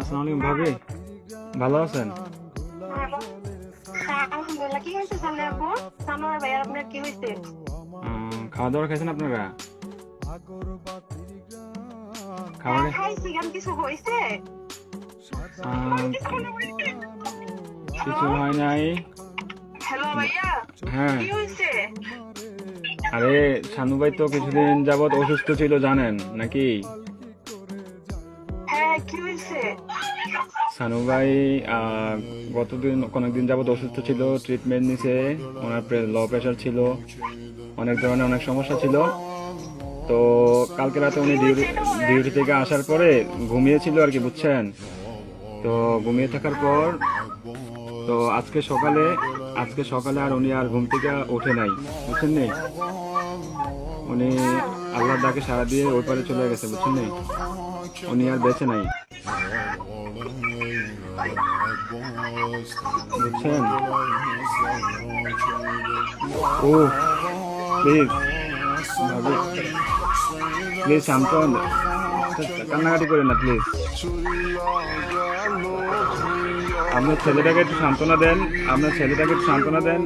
আসসালামু আলাইকুম ভাবি, ভালো আছেন? আলহামদুলিল্লাহ। কি হয়েছে সামনে আপু? সানোয়ার ভাই, আর আপনার কি হয়েছে? খাওয়া দাওয়া খাইছেন আপনারা? হ্যাঁ, খাবারে খাইছি। কেন, কিছু হয়েছে? আহ, কিছু হয় নাই। হ্যালো ভাইয়া, হ্যাঁ, কি হয়েছে? আরে শানু ভাই তো কিছুদিন যাবত অসুস্থ ছিল জানেন নাকি? হ্যাঁ, কি হয়েছে? শানু ভাই অনেকদিন যাবত অসুস্থ ছিল, ট্রিটমেন্ট নিছে। ওনার লো প্রেশার ছিল, অনেক ধরনের অনেক সমস্যা ছিল। তো কালকে রাতে কি উনি হয়েছে এটা বলেন। ডিউটি থেকে আসার পরে ঘুমিয়েছিল আর কি, বুঝছেন? তো ঘুমিয়ে থাকার পর তো আজকে সকালে আর উনি আর ঘুম থেকে ওঠে নাই, বুঝছেন নি? উনি আল্লাহর ডাকে সাড়া দিয়ে ওই পারে চলে গেছে, বুঝছেন নি? উনি আর বেঁচে নাই, বুঝছেন? ও প্লিজ ভাবি, প্লিজ শান্ত হন। কান্নাকাটি করেন না প্লিজ। আপনার ছেলেটাকে একটু সান্ত্বনা দেন, আপনার ছেলেটাকে একটু সান্ত্বনা দেন।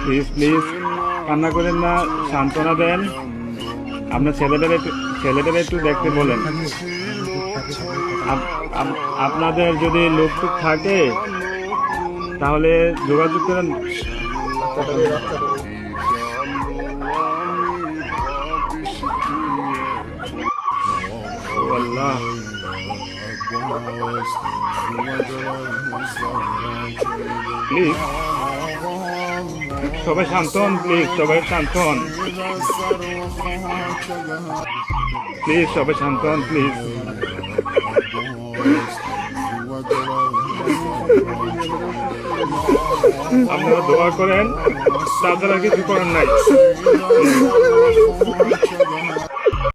প্লিজ প্লিজ কান্না করেন না, সান্ত্বনা দেন। আপনার ছেলেটাকে একটু দেখতে বলেন। আপনাদের যদি লোকটুক থাকে তাহলে যোগাযোগ করেন। ও আল্লাহ, প্লিজ সবাই শান্ত হন, প্লিজ সবাই শান্ত হন, প্লিজ সবাই শান্ত হন, প্লিজ। আপনারা দোয়া করেন, তাছাড়া কিছু করার নাই।